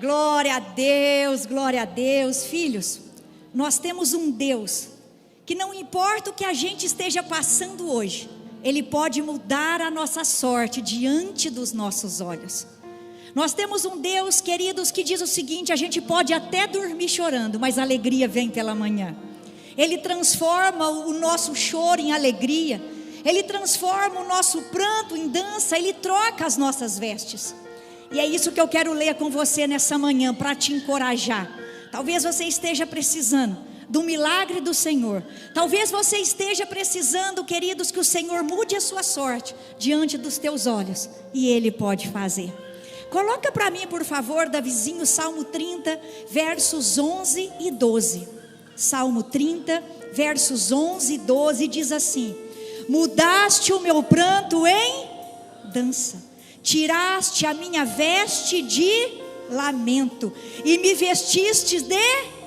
Glória a Deus. Filhos, nós temos um Deus que não importa o que a gente esteja passando hoje, Ele pode mudar a nossa sorte diante dos nossos olhos. Nós temos um Deus, queridos, que diz o seguinte: a gente pode até dormir chorando, mas a alegria vem pela manhã. Ele transforma o nosso choro em alegria, Ele transforma o nosso pranto em dança, Ele troca as nossas vestes. E é isso que eu quero ler com você nessa manhã, para te encorajar. Talvez você esteja precisando do milagre do Senhor. Talvez você esteja precisando, queridos, que o Senhor mude a sua sorte diante dos teus olhos. E Ele pode fazer. Coloca para mim, por favor, Davizinho, Salmo 30, versos 11 e 12. Salmo 30, versos 11 e 12, diz assim: mudaste o meu pranto em dança, tiraste a minha veste de lamento e me vestistes de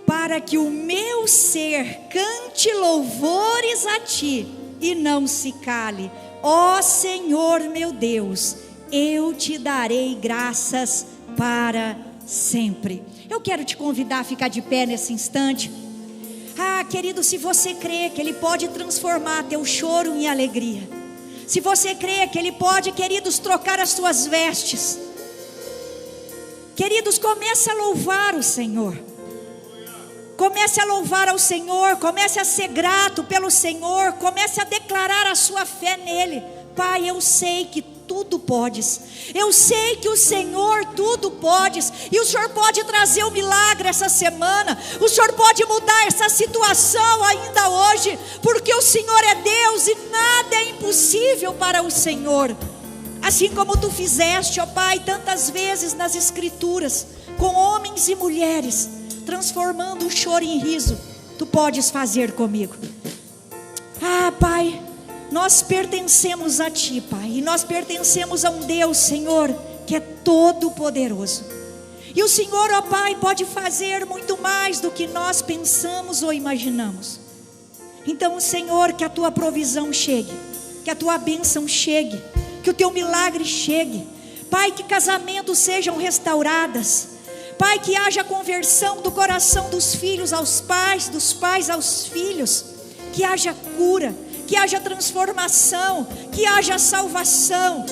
para que o meu ser cante louvores a ti e não se cale. Ó Senhor meu Deus, eu te darei graças para sempre. Eu quero te convidar a ficar de pé nesse instante. Querido, se você crê que Ele pode transformar teu choro em alegria, se você crê que Ele pode, queridos, trocar as suas vestes, queridos, comece a louvar o Senhor. Comece a louvar ao Senhor, comece a ser grato pelo Senhor, comece a declarar a sua fé nele. Pai, eu sei que tudo podes, eu sei que o Senhor tudo podes, e o Senhor pode trazer um milagre essa semana, o Senhor pode mudar essa situação ainda hoje, porque o Senhor é Deus e nada é impossível para o Senhor. Assim como tu fizeste, ó Pai, tantas vezes nas Escrituras, com homens e mulheres, transformando o choro em riso, tu podes fazer comigo. Pai, nós pertencemos a ti, Pai, e nós pertencemos a um Deus, Senhor, que é todo poderoso, e o Senhor, ó Pai, pode fazer muito mais do que nós pensamos ou imaginamos. Então, Senhor, que a tua provisão chegue, que a tua bênção chegue, que o teu milagre chegue, Pai, que casamentos sejam restauradas, Pai, que haja conversão do coração dos filhos aos pais, dos pais aos filhos, que haja cura, que haja transformação, que haja salvação.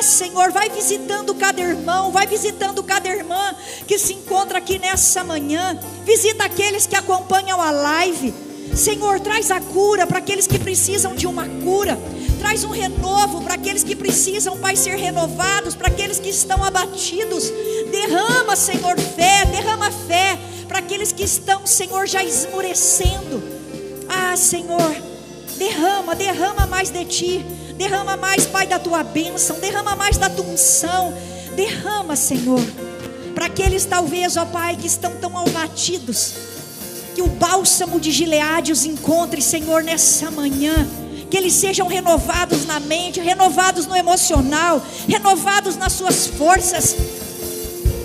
Senhor, vai visitando cada irmão, vai visitando cada irmã que se encontra aqui nessa manhã, visita aqueles que acompanham a live. Senhor, traz a cura para aqueles que precisam de uma cura, traz um renovo para aqueles que precisam, Pai, ser renovados, para aqueles que estão abatidos. Derrama, Senhor, derrama fé para aqueles que estão, Senhor, já esmorecendo. Senhor, derrama mais de ti, derrama mais, Pai, da tua bênção, derrama mais da tua unção, derrama, Senhor, para aqueles talvez, ó Pai, que estão tão abatidos, que o bálsamo de Gileade os encontre, Senhor, nessa manhã, que eles sejam renovados na mente, renovados no emocional, renovados nas suas forças.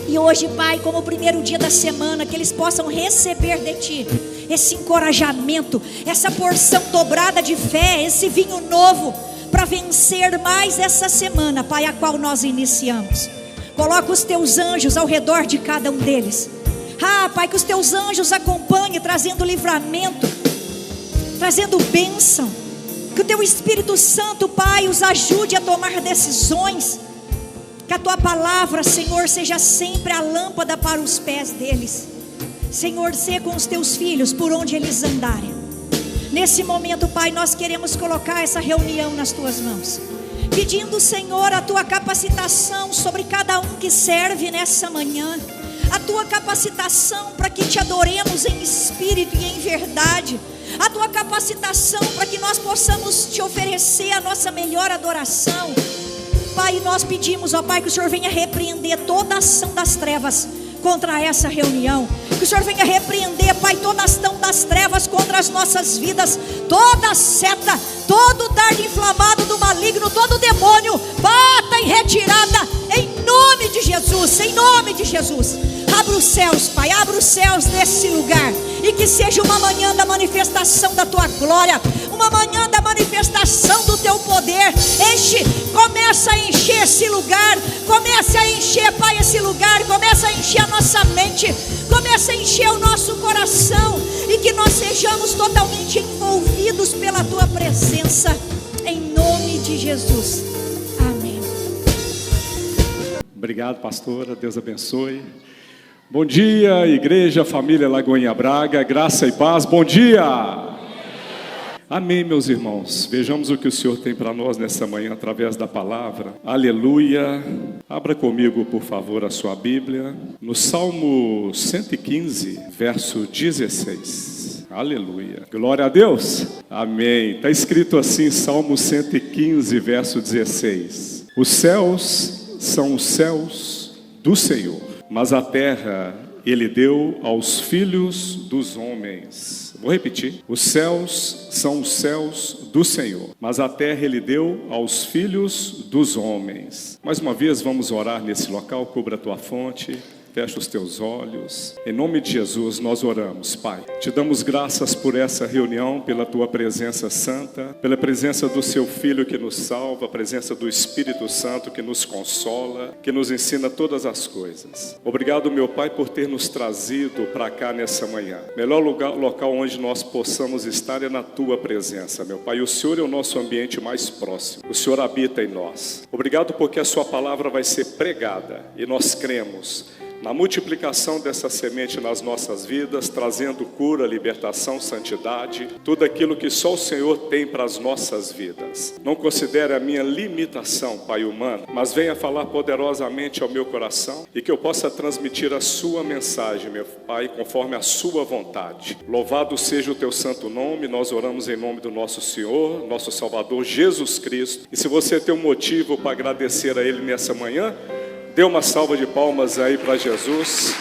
E hoje, Pai, como o primeiro dia da semana, que eles possam receber de ti esse encorajamento, essa porção dobrada de fé, esse vinho novo, para vencer mais essa semana, Pai, a qual nós iniciamos. Coloca os teus anjos ao redor de cada um deles. Pai, que os teus anjos acompanhem, trazendo livramento, trazendo bênção. Que o teu Espírito Santo, Pai, os ajude a tomar decisões. Que a tua palavra, Senhor, seja sempre a lâmpada para os pés deles. Senhor, sê com os teus filhos por onde eles andarem. Nesse momento, Pai, nós queremos colocar essa reunião nas tuas mãos, pedindo, Senhor, a tua capacitação sobre cada um que serve nessa manhã, a tua capacitação para que te adoremos em espírito e em verdade, a tua capacitação para que nós possamos te oferecer a nossa melhor adoração. Pai, nós pedimos, ó Pai, que o Senhor venha repreender toda a ação das trevas contra essa reunião, que o Senhor venha repreender, Pai, toda a ação das trevas contra as nossas vidas, toda seta, todo dardo inflamado do maligno, todo demônio, bata em retirada, em nome de Jesus, em nome de Jesus. Abra os céus, Pai, abra os céus nesse lugar, e que seja uma manhã da manifestação da tua glória, uma manhã da manifestação do teu poder. Começa a encher esse lugar, Comece a encher, Pai, esse lugar. Comece a encher a nossa mente. Comece a encher o nosso coração. E que nós sejamos totalmente envolvidos pela Tua presença. Em nome de Jesus. Amém. Obrigado, pastora. Deus abençoe. Bom dia, igreja, família Lagoinha Braga. Graça e paz. Bom dia. Amém, meus irmãos. Vejamos o que o Senhor tem para nós nessa manhã através da palavra. Aleluia. Abra comigo, por favor, a sua Bíblia. No Salmo 115, verso 16. Aleluia. Glória a Deus. Amém. Está escrito assim, Salmo 115, verso 16. Os céus são os céus do Senhor, mas a terra Ele deu aos filhos dos homens. Vou repetir. Os céus são os céus do Senhor, mas a terra Ele deu aos filhos dos homens. Mais uma vez vamos orar nesse local. Cubra a tua fonte. Fecha os teus olhos. Em nome de Jesus nós oramos, Pai. Te damos graças por essa reunião, pela Tua presença santa, pela presença do Seu Filho que nos salva, a presença do Espírito Santo que nos consola, que nos ensina todas as coisas. Obrigado, meu Pai, por ter nos trazido para cá nessa manhã. Melhor local onde nós possamos estar é na Tua presença, meu Pai. O Senhor é o nosso ambiente mais próximo. O Senhor habita em nós. Obrigado porque a Sua palavra vai ser pregada e nós cremos na multiplicação dessa semente nas nossas vidas, trazendo cura, libertação, santidade, tudo aquilo que só o Senhor tem para as nossas vidas. Não considere a minha limitação, Pai humano, mas venha falar poderosamente ao meu coração e que eu possa transmitir a sua mensagem, meu Pai, conforme a sua vontade. Louvado seja o teu santo nome. Nós oramos em nome do nosso Senhor, nosso Salvador Jesus Cristo. E se você tem um motivo para agradecer a Ele nessa manhã, dê uma salva de palmas aí para Jesus.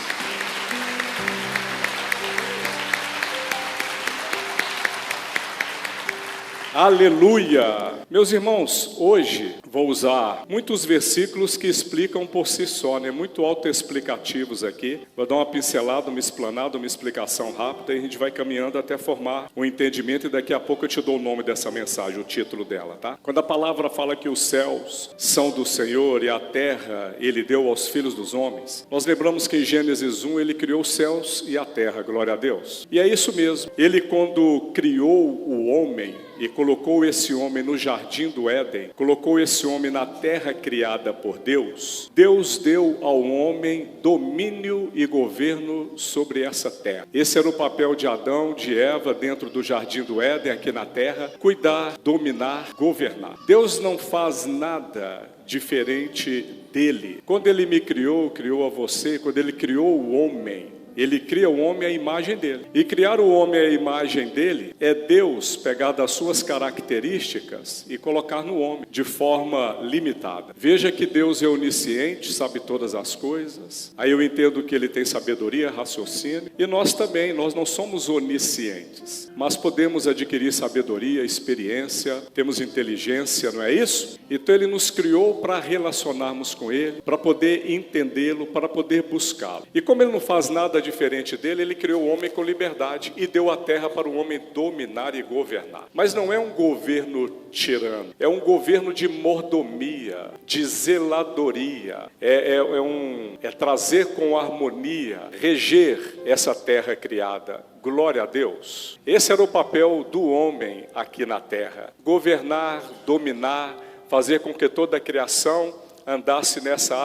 Aleluia! Meus irmãos, hoje vou usar muitos versículos que explicam por si só, né? Muito autoexplicativos aqui. Vou dar uma pincelada, uma explanada, uma explicação rápida e a gente vai caminhando até formar um entendimento e daqui a pouco eu te dou o nome dessa mensagem, o título dela, tá? Quando a palavra fala que os céus são do Senhor e a terra Ele deu aos filhos dos homens, nós lembramos que em Gênesis 1 Ele criou os céus e a terra, glória a Deus. E é isso mesmo. Ele, quando criou o homem e colocou esse homem no jardim do Éden, colocou esse homem na terra criada por Deus, Deus deu ao homem domínio e governo sobre essa terra. Esse era o papel de Adão, de Eva, dentro do jardim do Éden, aqui na terra: cuidar, dominar, governar. Deus não faz nada diferente dele. Quando Ele me criou, criou a você, quando Ele criou o homem, Ele cria o homem à imagem dele. E criar o homem à imagem dele é Deus pegar das suas características e colocar no homem de forma limitada. Veja que Deus é onisciente, sabe todas as coisas. Aí eu entendo que Ele tem sabedoria, raciocínio. E nós também, nós não somos oniscientes, mas podemos adquirir sabedoria, experiência, temos inteligência, não é isso? Então Ele nos criou para relacionarmos com Ele, para poder entendê-lo, para poder buscá-lo. E como Ele não faz nada diferente dele, Ele criou o homem com liberdade e deu a terra para o homem dominar e governar. Mas não é um governo tirano, é um governo de mordomia, de zeladoria, é trazer com harmonia, reger essa terra criada. Glória a Deus. Esse era o papel do homem aqui na terra: governar, dominar, fazer com que toda a criação andasse nessa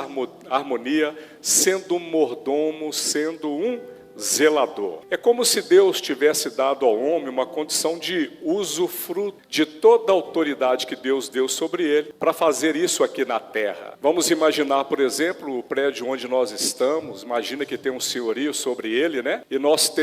harmonia, sendo um mordomo, sendo um zelador. É como se Deus tivesse dado ao homem uma condição de usufruto de toda a autoridade que Deus deu sobre ele para fazer isso aqui na terra. Vamos imaginar, por exemplo, o prédio onde nós estamos. Imagina que tem um senhorio sobre ele, né? E nós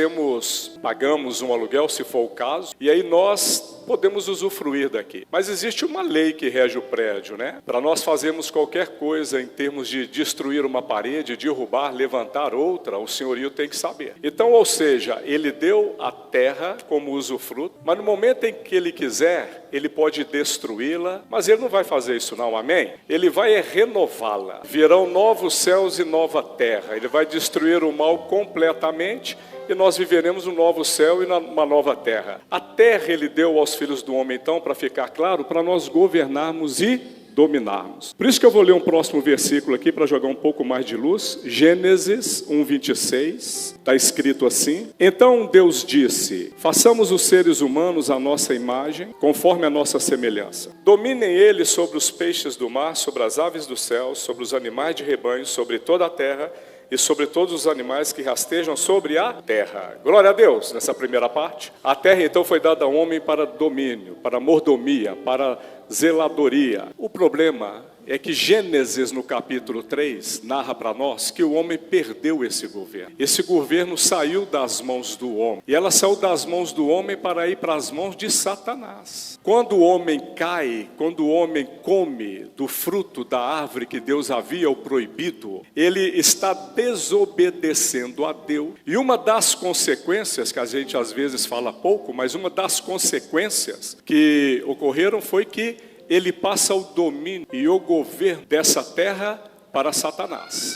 pagamos um aluguel, se for o caso, e aí nós podemos usufruir daqui. Mas existe uma lei que rege o prédio, né? Para nós fazermos qualquer coisa em termos de destruir uma parede, derrubar, levantar outra, o senhorio tem que saber. Então, ou seja, Ele deu a terra como usufruto, mas no momento em que Ele quiser, Ele pode destruí-la, mas Ele não vai fazer isso não, amém? Ele vai renová-la. Virão novos céus e nova terra. Ele vai destruir o mal completamente e nós viveremos um novo céu e uma nova terra. A terra Ele deu aos filhos do homem, então, para ficar claro, para nós governarmos e dominarmos. Por isso que eu vou ler um próximo versículo aqui para jogar um pouco mais de luz. Gênesis 1:26, está escrito assim: Então Deus disse: façamos os seres humanos à nossa imagem, conforme a nossa semelhança. Dominem eles sobre os peixes do mar, sobre as aves do céu, sobre os animais de rebanho, sobre toda a terra e sobre todos os animais que rastejam sobre a terra. Glória a Deus, nessa primeira parte. A terra então foi dada ao homem para domínio, para mordomia, para zeladoria. O problema é que Gênesis, no capítulo 3, narra para nós que o homem perdeu esse governo. Esse governo saiu das mãos do homem. E ela saiu das mãos do homem para ir para as mãos de Satanás. Quando o homem cai, quando o homem come do fruto da árvore que Deus havia o proibido, ele está desobedecendo a Deus. E uma das consequências, que a gente às vezes fala pouco, mas uma das consequências que ocorreram foi que ele passa o domínio e o governo dessa terra para Satanás.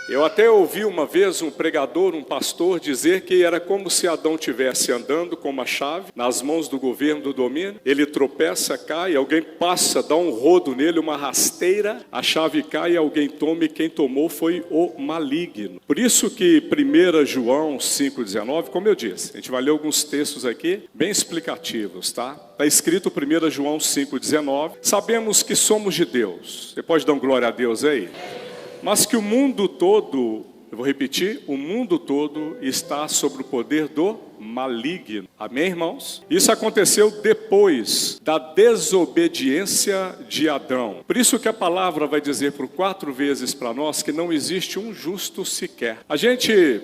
Eu até ouvi uma vez um pregador, um pastor, dizer que era como se Adão estivesse andando com uma chave nas mãos do governo do domínio. Ele tropeça, cai, alguém passa, dá um rodo nele, uma rasteira, a chave cai, alguém toma, e quem tomou foi o maligno. Por isso que 1 João 5,19, como eu disse, a gente vai ler alguns textos aqui bem explicativos, tá? Está escrito 1 João 5,19, sabemos que somos de Deus. Você pode dar um glória a Deus aí? Mas que o mundo todo, eu vou repetir, o mundo todo está sob o poder do maligno. Amém, irmãos? Isso aconteceu depois da desobediência de Adão. Por isso que a palavra vai dizer por 4 vezes para nós que não existe um justo sequer.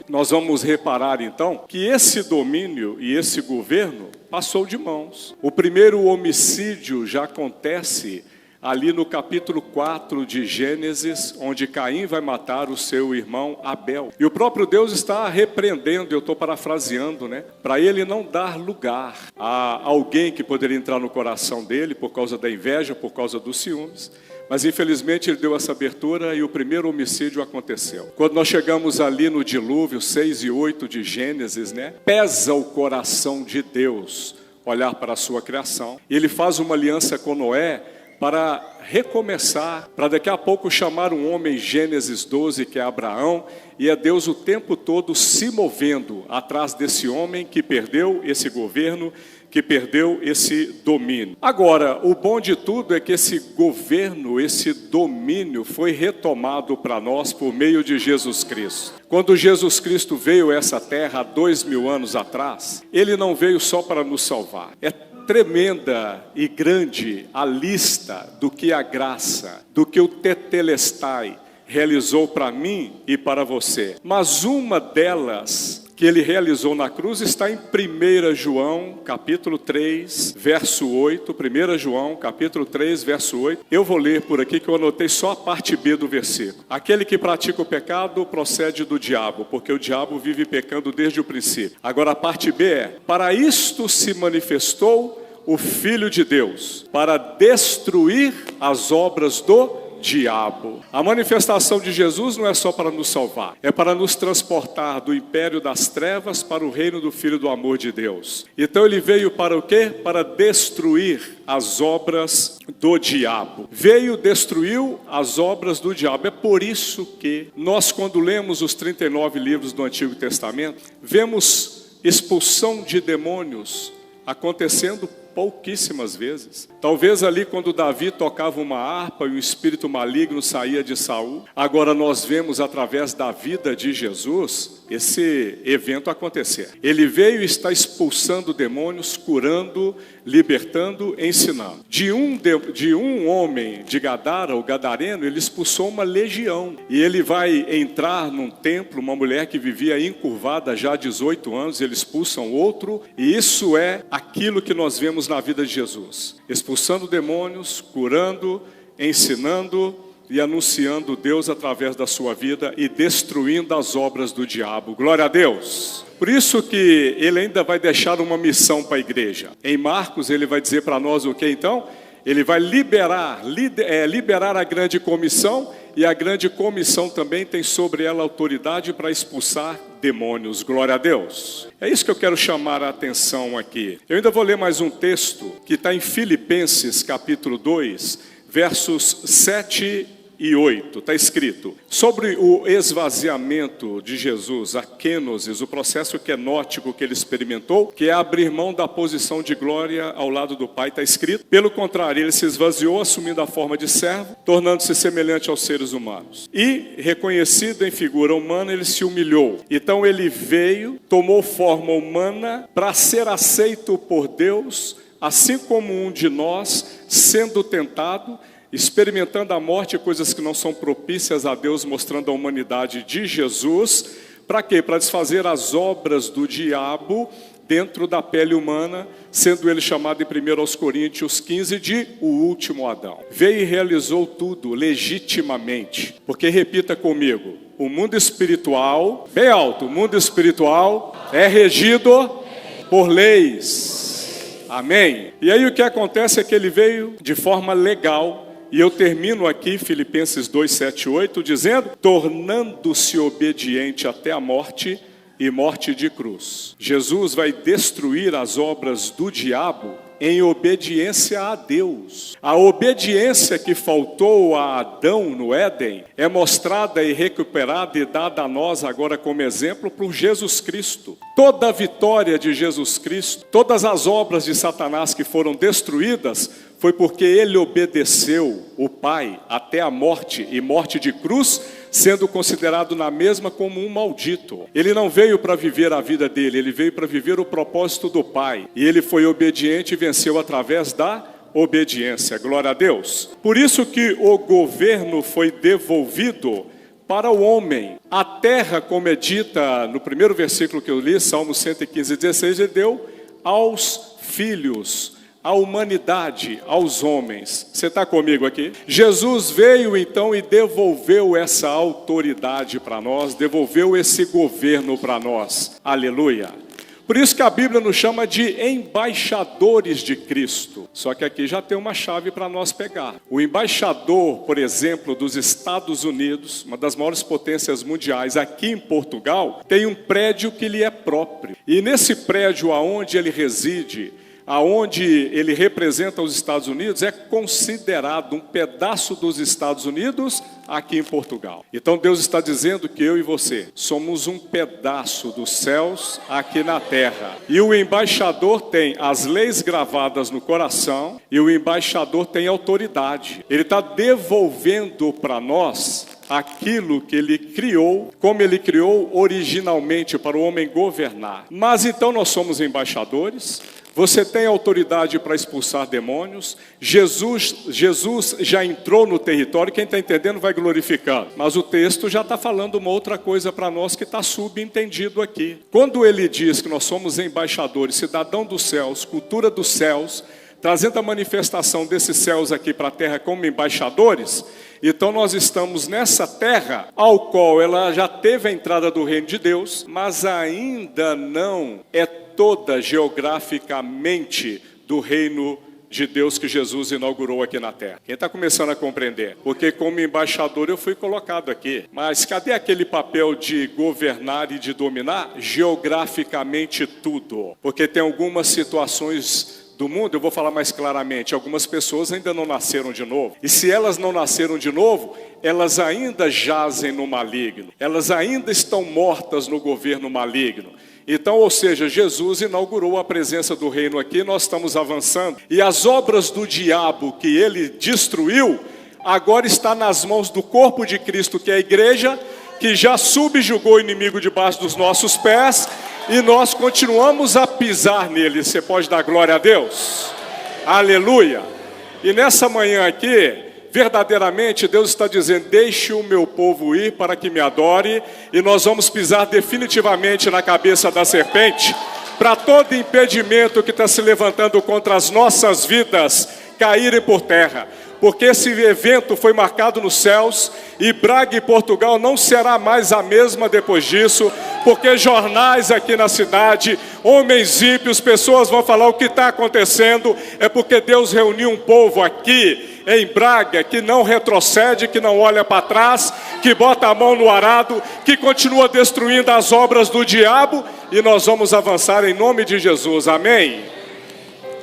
Nós vamos reparar então que esse domínio e esse governo passou de mãos. O primeiro homicídio já acontece ali no capítulo 4 de Gênesis, onde Caim vai matar o seu irmão Abel. E o próprio Deus está repreendendo, eu estou parafraseando, para ele não dar lugar a alguém que poderia entrar no coração dele por causa da inveja, por causa dos ciúmes. Mas infelizmente ele deu essa abertura e o primeiro homicídio aconteceu. Quando nós chegamos ali no dilúvio, 6 e 8 de Gênesis, pesa o coração de Deus olhar para a sua criação. E ele faz uma aliança com Noé para recomeçar, para daqui a pouco chamar um homem, Gênesis 12, que é Abraão, e é Deus o tempo todo se movendo atrás desse homem que perdeu esse governo, que perdeu esse domínio. Agora, o bom de tudo é que esse governo, esse domínio foi retomado para nós por meio de Jesus Cristo. Quando Jesus Cristo veio a essa terra há 2000 anos atrás, ele não veio só para nos salvar. É tremenda e grande a lista do que a graça, do que o Tetelestai realizou para mim e para você. Mas uma delas que ele realizou na cruz está em 1 João, capítulo 3, verso 8. 1 João, capítulo 3, verso 8. Eu vou ler por aqui que eu anotei só a parte B do versículo. Aquele que pratica o pecado procede do diabo, porque o diabo vive pecando desde o princípio. Agora a parte B é: para isto se manifestou o Filho de Deus, para destruir as obras do diabo. A manifestação de Jesus não é só para nos salvar, é para nos transportar do império das trevas para o reino do Filho do amor de Deus. Então ele veio para o quê? Para destruir as obras do diabo. Veio, destruiu as obras do diabo. É por isso que nós, quando lemos os 39 livros do Antigo Testamento, vemos expulsão de demônios acontecendo pouquíssimas vezes. Talvez ali quando Davi tocava uma harpa e o espírito maligno saía de Saul. Agora nós vemos através da vida de Jesus esse evento acontecer. Ele veio e está expulsando demônios, curando, libertando, ensinando. De um homem de Gadara, o gadareno, ele expulsou uma legião. E ele vai entrar num templo, uma mulher que vivia encurvada já há 18 anos, ele expulsa um outro. E isso é aquilo que nós vemos na vida de Jesus. Expulsando demônios, curando, ensinando e anunciando Deus através da sua vida e destruindo as obras do diabo. Glória a Deus! Por isso que ele ainda vai deixar uma missão para a igreja. Em Marcos ele vai dizer para nós o que então? Ele vai liberar a grande comissão, e a grande comissão também tem sobre ela autoridade para expulsar demônios. Glória a Deus. É isso que eu quero chamar a atenção aqui. Eu ainda vou ler mais um texto que está em Filipenses capítulo 2, versos 7 e 8, está escrito: sobre o esvaziamento de Jesus, a kenosis, o processo kenótico que ele experimentou, que é abrir mão da posição de glória ao lado do Pai, está escrito: pelo contrário, ele se esvaziou, assumindo a forma de servo, tornando-se semelhante aos seres humanos. E, reconhecido em figura humana, ele se humilhou. Então ele veio, tomou forma humana para ser aceito por Deus, assim como um de nós, sendo tentado, experimentando a morte e coisas que não são propícias a Deus, mostrando a humanidade de Jesus. Para quê? Para desfazer as obras do diabo dentro da pele humana, sendo ele chamado em 1 Coríntios 15 de o último Adão. Veio e realizou tudo legitimamente. Porque, repita comigo, o mundo espiritual, bem alto, o mundo espiritual é regido por leis. Amém? E aí o que acontece é que ele veio de forma legal. E eu termino aqui, Filipenses 2, 7, 8, dizendo: tornando-se obediente até a morte e morte de cruz. Jesus vai destruir as obras do diabo em obediência a Deus. A obediência que faltou a Adão no Éden é mostrada e recuperada e dada a nós agora como exemplo por Jesus Cristo. Toda a vitória de Jesus Cristo, todas as obras de Satanás que foram destruídas, foi porque ele obedeceu o Pai até a morte e morte de cruz, sendo considerado na mesma como um maldito. Ele não veio para viver a vida dele, ele veio para viver o propósito do Pai. E ele foi obediente e venceu através da obediência. Glória a Deus. Por isso que o governo foi devolvido para o homem. A terra, como é dita no primeiro versículo que eu li, Salmo 115, 16, ele deu aos filhos, a humanidade, aos homens. Você está comigo aqui? Jesus veio então e devolveu essa autoridade para nós, devolveu esse governo para nós. Aleluia. Por isso que a Bíblia nos chama de embaixadores de Cristo. Só que aqui já tem uma chave para nós pegar. O embaixador, por exemplo, dos Estados Unidos, uma das maiores potências mundiais, aqui em Portugal, tem um prédio que lhe é próprio. E nesse prédio aonde ele reside, aonde ele representa os Estados Unidos, é considerado um pedaço dos Estados Unidos aqui em Portugal. Então Deus está dizendo que eu e você somos um pedaço dos céus aqui na terra. E o embaixador tem as leis gravadas no coração, e o embaixador tem autoridade. Ele está devolvendo para nós aquilo que ele criou, como ele criou originalmente para o homem governar. Mas então nós somos embaixadores. Você tem autoridade para expulsar demônios. Jesus já entrou no território. Quem está entendendo vai glorificando. Mas o texto já está falando uma outra coisa para nós que está subentendido aqui. Quando ele diz que nós somos embaixadores, cidadão dos céus, cultura dos céus, trazendo a manifestação desses céus aqui para a terra como embaixadores, então nós estamos nessa terra, ao qual ela já teve a entrada do reino de Deus, mas ainda não é toda geograficamente do reino de Deus que Jesus inaugurou aqui na terra. Quem está começando a compreender? Porque como embaixador eu fui colocado aqui. Mas cadê aquele papel de governar e de dominar geograficamente tudo? Porque tem algumas situações do mundo, eu vou falar mais claramente, algumas pessoas ainda não nasceram de novo. E se elas não nasceram de novo, elas ainda jazem no maligno. Elas ainda estão mortas no governo maligno. Então, ou seja, Jesus inaugurou a presença do reino aqui, nós estamos avançando. E as obras do diabo que ele destruiu, agora está nas mãos do corpo de Cristo, que é a igreja, que já subjugou o inimigo debaixo dos nossos pés, e nós continuamos a pisar nele. Você pode dar glória a Deus? Aleluia! E nessa manhã aqui, verdadeiramente Deus está dizendo: deixe o meu povo ir para que me adore, e nós vamos pisar definitivamente na cabeça da serpente, para todo impedimento que está se levantando contra as nossas vidas caírem por terra. Porque esse evento foi marcado nos céus, e Braga e Portugal não será mais a mesma depois disso, porque jornais aqui na cidade, homens ímpios, pessoas vão falar o que está acontecendo, é porque Deus reuniu um povo aqui em Braga que não retrocede, que não olha para trás, que bota a mão no arado, que continua destruindo as obras do diabo, e nós vamos avançar em nome de Jesus, amém?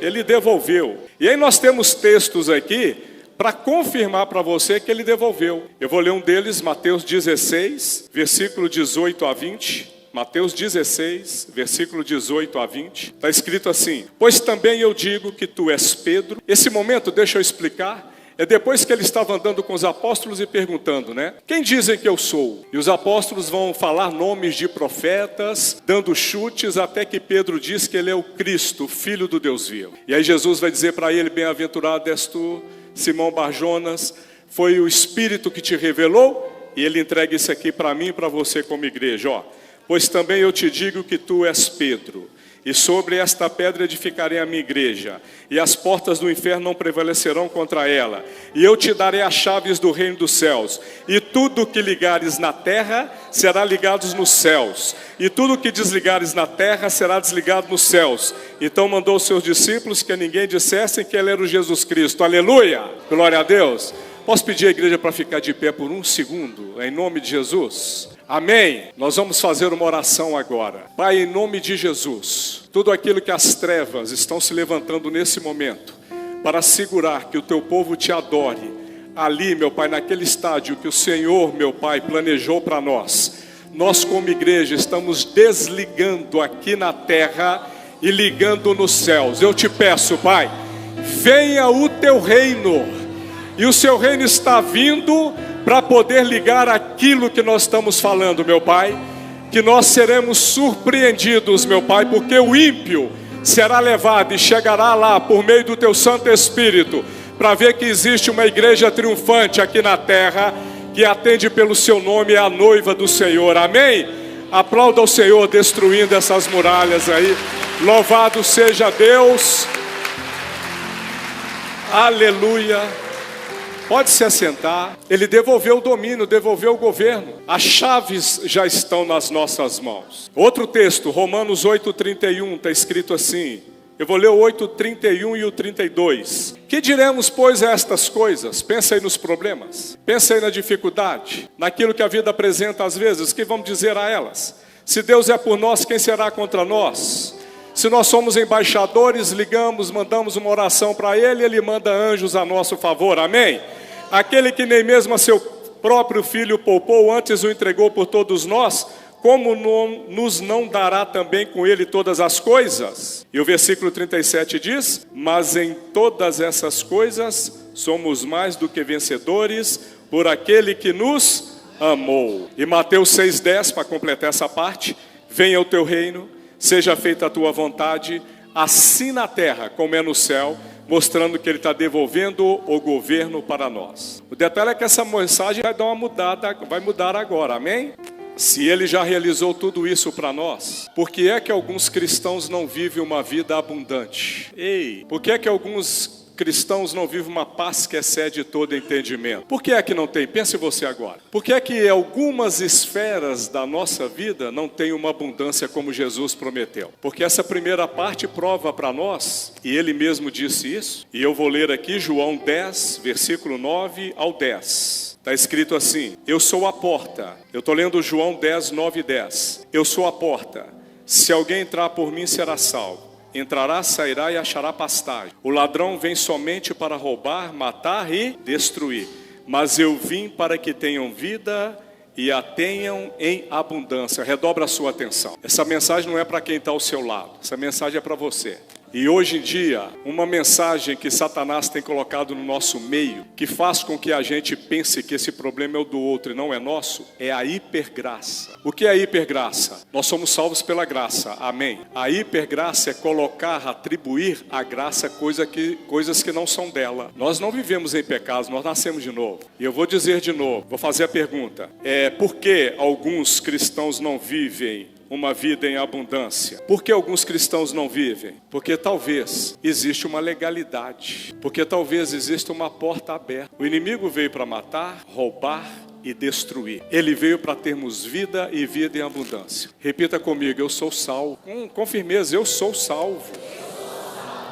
Ele devolveu. E aí nós temos textos aqui, para confirmar para você que ele devolveu. Eu vou ler um deles, Mateus 16, versículo 18 a 20. Mateus 16, versículo 18 a 20. Está escrito assim: pois também eu digo que tu és Pedro. Esse momento, deixa eu explicar. É depois que ele estava andando com os apóstolos e perguntando, né? Quem dizem que eu sou? E os apóstolos vão falar nomes de profetas, dando chutes, até que Pedro diz que ele é o Cristo, o Filho do Deus vivo. E aí Jesus vai dizer para ele: bem-aventurado és tu, Simão Barjonas, foi o Espírito que te revelou, e ele entrega isso aqui para mim e para você como igreja, ó. Pois também eu te digo que tu és Pedro, e sobre esta pedra edificarei a minha igreja, e as portas do inferno não prevalecerão contra ela. E eu te darei as chaves do reino dos céus. E tudo que ligares na terra será ligado nos céus, e tudo que desligares na terra será desligado nos céus. Então mandou os seus discípulos que a ninguém dissessem que ele era o Jesus Cristo. Aleluia! Glória a Deus! Posso pedir à igreja para ficar de pé por um segundo, em nome de Jesus? Amém? Nós vamos fazer uma oração agora. Pai, em nome de Jesus, tudo aquilo que as trevas estão se levantando nesse momento, para assegurar que o teu povo te adore, ali, meu Pai, naquele estádio que o Senhor, meu Pai, planejou para nós, nós como igreja estamos desligando aqui na terra e ligando nos céus. Eu te peço, Pai, venha o teu reino. E o seu reino está vindo para poder ligar aquilo que nós estamos falando, meu Pai. Que nós seremos surpreendidos, meu Pai, porque o ímpio será levado e chegará lá por meio do teu Santo Espírito, para ver que existe uma igreja triunfante aqui na terra, que atende pelo seu nome, é a noiva do Senhor. Amém? Aplauda o Senhor destruindo essas muralhas aí. Louvado seja Deus. Aleluia. Pode se assentar. Ele devolveu o domínio, devolveu o governo. As chaves já estão nas nossas mãos. Outro texto, Romanos 8:31, está escrito assim. Eu vou ler o 8:31 e o 32. Que diremos, pois, a estas coisas? Pensa aí nos problemas. Pensa aí na dificuldade. Naquilo que a vida apresenta às vezes. O que vamos dizer a elas? Se Deus é por nós, quem será contra nós? Se nós somos embaixadores, ligamos, mandamos uma oração para Ele, Ele manda anjos a nosso favor, amém? Aquele que nem mesmo a seu próprio Filho poupou, antes o entregou por todos nós, como nos não dará também com Ele todas as coisas? E o versículo 37 diz: mas em todas essas coisas somos mais do que vencedores, por aquele que nos amou. E Mateus 6:10, para completar essa parte: venha o teu reino, seja feita a tua vontade, assim na terra como é no céu, mostrando que Ele está devolvendo o governo para nós. O detalhe é que essa mensagem vai dar uma mudada, vai mudar agora, amém? Se Ele já realizou tudo isso para nós, por que é que alguns cristãos não vivem uma vida abundante? Ei, por que é que alguns cristãos não vivem uma paz que excede todo entendimento? Por que é que não tem? Pense você agora. Por que é que algumas esferas da nossa vida não tem uma abundância como Jesus prometeu? Porque essa primeira parte prova para nós, e Ele mesmo disse isso, e eu vou ler aqui João 10, versículo 9 ao 10. Está escrito assim: eu sou a porta. Eu estou lendo João 10, 9 e 10. Eu sou a porta. Se alguém entrar por mim, será salvo. Entrará, sairá e achará pastagem. O ladrão vem somente para roubar, matar e destruir. Mas eu vim para que tenham vida e a tenham em abundância. Redobra a sua atenção. Essa mensagem não é para quem está ao seu lado. Essa mensagem é para você. E hoje em dia, uma mensagem que Satanás tem colocado no nosso meio, que faz com que a gente pense que esse problema é o do outro e não é nosso, é a hipergraça. O que é a hipergraça? Nós somos salvos pela graça, amém? A hipergraça é colocar, atribuir à graça coisas que não são dela. Nós não vivemos em pecado, nós nascemos de novo. E eu vou dizer de novo, vou fazer a pergunta. Por que alguns cristãos não vivem uma vida em abundância? Por que alguns cristãos não vivem? Porque talvez existe uma legalidade, porque talvez exista uma porta aberta. O inimigo veio para matar, roubar e destruir. Ele veio para termos vida e vida em abundância. Repita comigo: eu sou salvo. Com firmeza, eu sou salvo.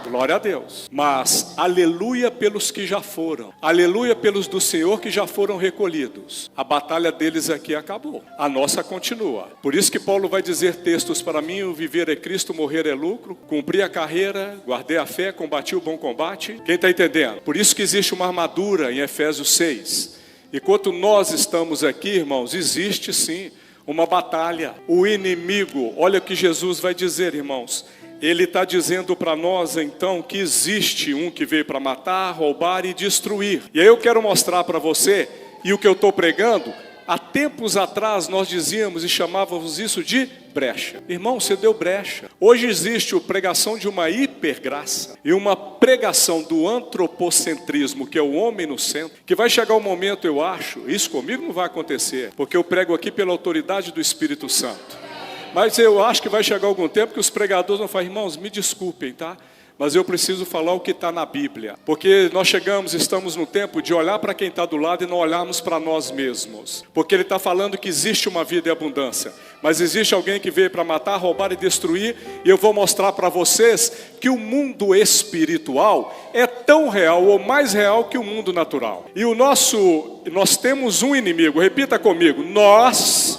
Glória a Deus. Mas aleluia pelos que já foram. Aleluia pelos do Senhor que já foram recolhidos. A batalha deles aqui acabou. A nossa continua. Por isso que Paulo vai dizer textos: para mim o viver é Cristo, morrer é lucro. Cumpri a carreira, guardei a fé, combati o bom combate. Quem está entendendo? Por isso que existe uma armadura em Efésios 6. Enquanto nós estamos aqui, irmãos, existe sim uma batalha. O inimigo, olha o que Jesus vai dizer, irmãos. Ele está dizendo para nós então que existe um que veio para matar, roubar e destruir. E aí eu quero mostrar para você, e o que eu estou pregando, há tempos atrás nós dizíamos e chamávamos isso de brecha. Irmão, você deu brecha. Hoje existe a pregação de uma hipergraça e uma pregação do antropocentrismo, que é o homem no centro, que vai chegar um momento, eu acho, isso comigo não vai acontecer, porque eu prego aqui pela autoridade do Espírito Santo. Mas eu acho que vai chegar algum tempo que os pregadores vão falar: irmãos, me desculpem, tá? Mas eu preciso falar o que está na Bíblia. Porque nós estamos no tempo de olhar para quem está do lado e não olharmos para nós mesmos. Porque ele está falando que existe uma vida em abundância. Mas existe alguém que veio para matar, roubar e destruir. E eu vou mostrar para vocês que o mundo espiritual é tão real ou mais real que o mundo natural. E nós temos um inimigo. Repita comigo: nós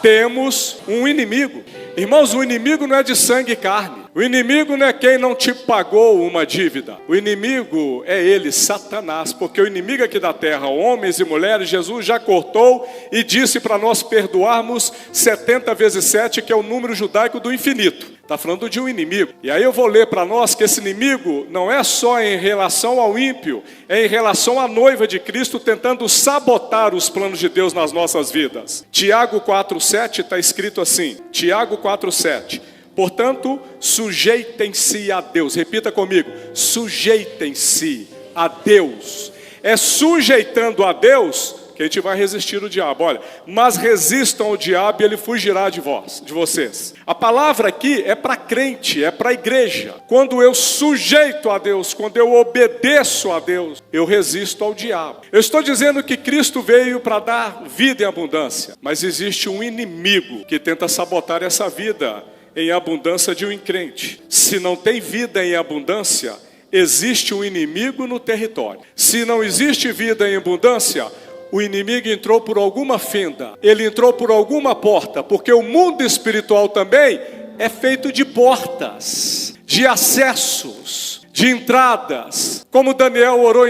temos um inimigo. Irmãos, o inimigo não é de sangue e carne. O inimigo não é quem não te pagou uma dívida. O inimigo é ele, Satanás. Porque o inimigo aqui da terra, homens e mulheres, Jesus já cortou e disse para nós perdoarmos 70 vezes 7, que é o número judaico do infinito. Está falando de um inimigo. E aí eu vou ler para nós que esse inimigo não é só em relação ao ímpio, é em relação à noiva de Cristo, tentando sabotar os planos de Deus nas nossas vidas. Tiago 4,7 está escrito assim. Tiago 4,7. Portanto, sujeitem-se a Deus. Repita comigo: sujeitem-se a Deus. É sujeitando a Deus que a gente vai resistir o diabo. Olha, mas resistam ao diabo e ele fugirá de vocês. A palavra aqui é para crente, é para a igreja. Quando eu sujeito a Deus, quando eu obedeço a Deus, eu resisto ao diabo. Eu estou dizendo que Cristo veio para dar vida em abundância, mas existe um inimigo que tenta sabotar essa vida em abundância de um incrente. Se não tem vida em abundância, existe um inimigo no território. Se não existe vida em abundância, o inimigo entrou por alguma fenda, ele entrou por alguma porta, porque o mundo espiritual também é feito de portas, de acessos, de entradas. Como Daniel orou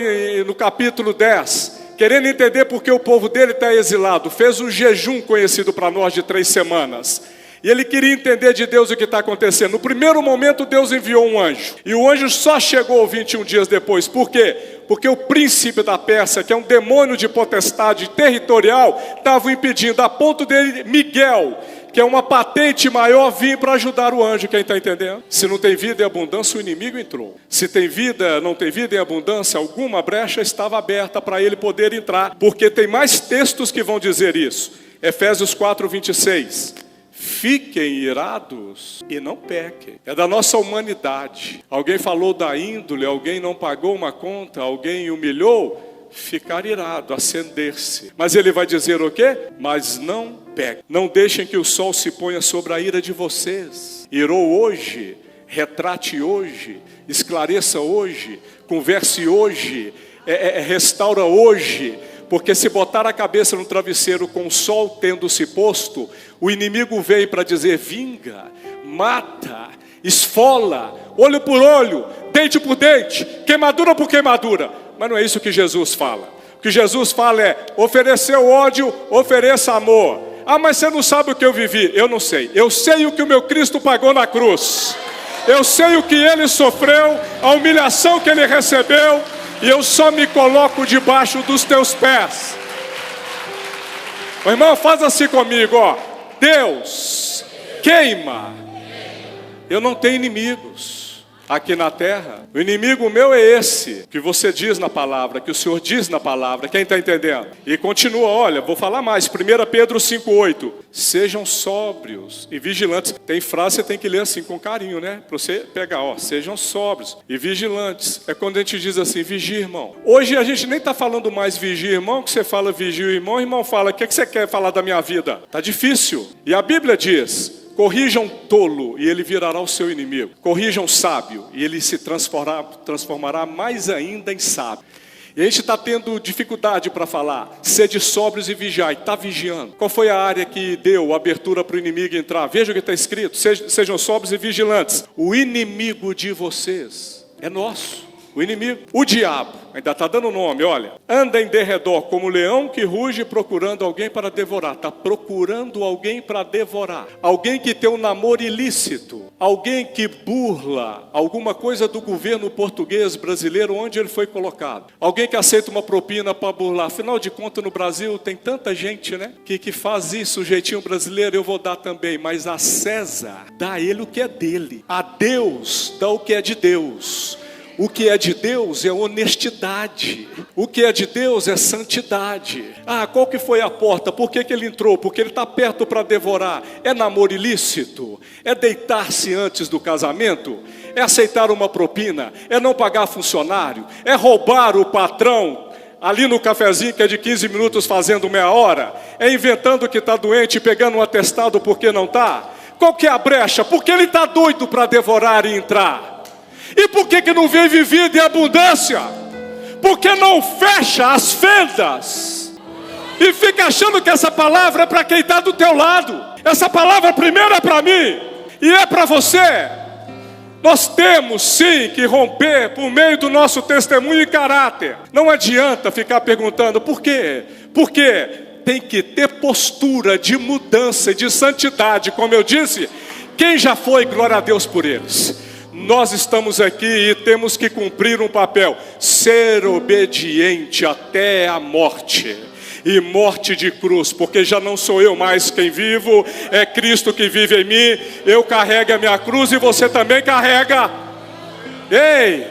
no capítulo 10, querendo entender por que o povo dele está exilado, fez um jejum conhecido para nós de 3 semanas. E ele queria entender de Deus o que está acontecendo. No primeiro momento Deus enviou um anjo. E o anjo só chegou 21 dias depois. Por quê? Porque o príncipe da Pérsia, que é um demônio de potestade territorial, estava impedindo, a ponto dele, Miguel, que é uma patente maior, vir para ajudar o anjo. Quem está entendendo? Se não tem vida em abundância, o inimigo entrou. Se tem vida, não tem vida em abundância, alguma brecha estava aberta para ele poder entrar. Porque tem mais textos que vão dizer isso. Efésios 4:26. Fiquem irados e não pequem. É da nossa humanidade. Alguém falou da índole, alguém não pagou uma conta, alguém humilhou, ficar irado, acender-se. Mas ele vai dizer o quê? Mas não pequem. Não deixem que o sol se ponha sobre a ira de vocês. Irou hoje, retrate hoje, esclareça hoje, converse hoje, restaura hoje. Porque se botar a cabeça no travesseiro com o sol tendo se posto, o inimigo vem para dizer: vinga, mata, esfola, olho por olho, dente por dente, queimadura por queimadura. Mas não é isso que Jesus fala. O que Jesus fala é: ofereceu ódio, ofereça amor. Ah, mas você não sabe o que eu vivi. Eu não sei. Eu sei o que o meu Cristo pagou na cruz. Eu sei o que ele sofreu, a humilhação que ele recebeu. E eu só me coloco debaixo dos teus pés. O irmão, faz assim comigo, ó. Deus, queima. Eu não tenho inimigos aqui na terra. O inimigo meu é esse, que você diz na palavra, que o Senhor diz na palavra. Quem está entendendo? E continua, olha, vou falar mais. 1 Pedro 5,8. Sejam sóbrios e vigilantes. Tem frase que você tem que ler assim com carinho, né? Para você pegar, ó. Sejam sóbrios e vigilantes. É quando a gente diz assim: vigia, irmão. Hoje a gente nem está falando mais vigia, irmão, que você fala vigia, irmão. O irmão fala: o que você quer falar da minha vida? Tá difícil. E a Bíblia diz: Corrijam tolo e ele virará o seu inimigo. Corrijam sábio e ele se transformará mais ainda em sábio. E a gente está tendo dificuldade para falar. Sede sóbrios e vigiai. Está vigiando. Qual foi a área que deu abertura para o inimigo entrar? Veja o que está escrito. Sejam sóbrios e vigilantes. O inimigo de vocês é nosso. O inimigo, o diabo, ainda está dando nome, olha. Anda em derredor como leão que ruge procurando alguém para devorar. Está procurando alguém para devorar. Alguém que tem um namoro ilícito. Alguém que burla alguma coisa do governo português brasileiro onde ele foi colocado. Alguém que aceita uma propina para burlar. Afinal de contas, no Brasil tem tanta gente, né? Que faz isso, o jeitinho brasileiro eu vou dar também. Mas a César, dá a ele o que é dele. A Deus, dá o que é de Deus. O que é de Deus é honestidade. O que é de Deus é santidade. Qual que foi a porta? Por que ele entrou? Porque ele está perto para devorar. É namoro ilícito? É deitar-se antes do casamento? É aceitar uma propina? É não pagar funcionário? É roubar o patrão ali no cafezinho que é de 15 minutos fazendo meia hora? É inventando que está doente e pegando um atestado porque não está? Qual que é a brecha? Porque ele está doido para devorar e entrar. E por que não vem vivido em abundância? Porque não fecha as fendas. E fica achando que essa palavra é para quem está do teu lado. Essa palavra primeiro é para mim e é para você. Nós temos sim que romper por meio do nosso testemunho e caráter. Não adianta ficar perguntando por quê? Porque tem que ter postura de mudança e de santidade. Como eu disse, quem já foi, glória a Deus por eles. Nós estamos aqui e temos que cumprir um papel, ser obediente até a morte, e morte de cruz, porque já não sou eu mais quem vivo, é Cristo que vive em mim. Eu carrego a minha cruz e você também carrega. Ei,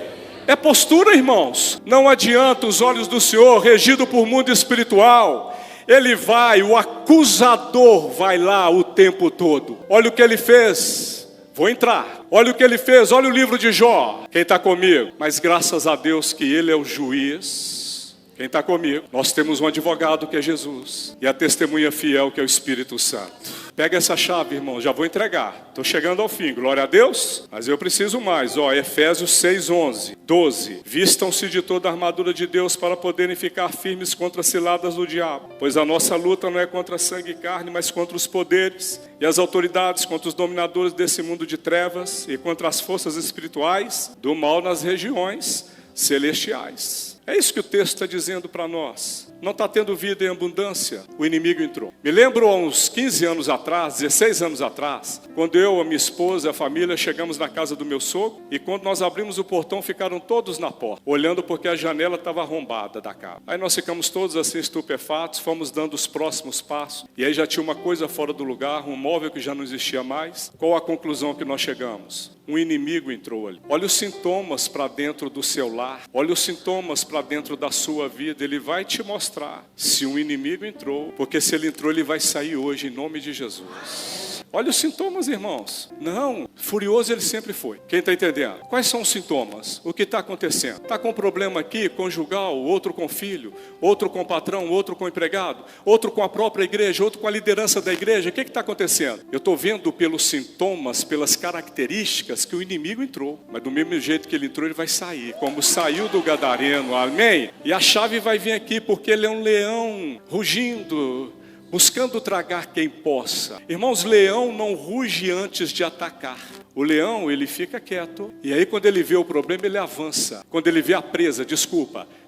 é postura, irmãos. Não adianta os olhos do Senhor, regido por mundo espiritual. Ele vai, o acusador vai lá o tempo todo. Olha o que ele fez. Vou entrar. Olha o que ele fez, olha o livro de Jó. Quem está comigo? Mas graças a Deus que ele é o juiz. Quem está comigo? Nós temos um advogado que é Jesus. E a testemunha fiel que é o Espírito Santo. Pega essa chave, irmão, já vou entregar. Estou chegando ao fim, glória a Deus. Mas eu preciso mais, Efésios 6, 11, 12. Vistam-se de toda a armadura de Deus para poderem ficar firmes contra as ciladas do diabo. Pois a nossa luta não é contra sangue e carne, mas contra os poderes e as autoridades, contra os dominadores desse mundo de trevas e contra as forças espirituais do mal nas regiões celestiais. É isso que o texto está dizendo para nós. Não está tendo vida em abundância, o inimigo entrou. Me lembro há uns 15 anos atrás, 16 anos atrás, quando eu, a minha esposa e a família chegamos na casa do meu sogro, e quando nós abrimos o portão, ficaram todos na porta, olhando porque a janela estava arrombada da casa. Aí nós ficamos todos assim estupefatos, fomos dando os próximos passos, e aí já tinha uma coisa fora do lugar, um móvel que já não existia mais. Qual a conclusão que nós chegamos? Um inimigo entrou ali. Olha os sintomas para dentro do seu lar, olha os sintomas para dentro da sua vida, ele vai te mostrar se um inimigo entrou, porque se ele entrou, ele vai sair hoje, em nome de Jesus. Olha os sintomas, irmãos. Não, furioso ele sempre foi. Quem está entendendo? Quais são os sintomas? O que está acontecendo? Está com um problema aqui, conjugal, outro com filho, outro com patrão, outro com empregado, outro com a própria igreja, outro com a liderança da igreja. O que está acontecendo? Eu estou vendo pelos sintomas, pelas características que o inimigo entrou. Mas do mesmo jeito que ele entrou, ele vai sair. Como saiu do gadareno, amém? E a chave vai vir aqui, porque ele é um leão rugindo, buscando tragar quem possa. Irmãos, leão não ruge antes de atacar. O leão, ele fica quieto. E aí quando ele vê o problema, ele avança. Quando ele vê a presa,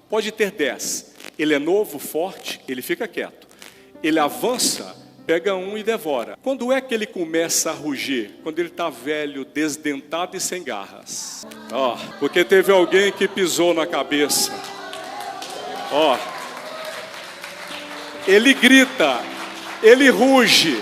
pode ter 10. Ele é novo, forte, ele fica quieto. Ele avança, pega um e devora. Quando é que ele começa a rugir? Quando ele está velho, desdentado e sem garras. Porque teve alguém que pisou na cabeça. Ele grita, ele ruge,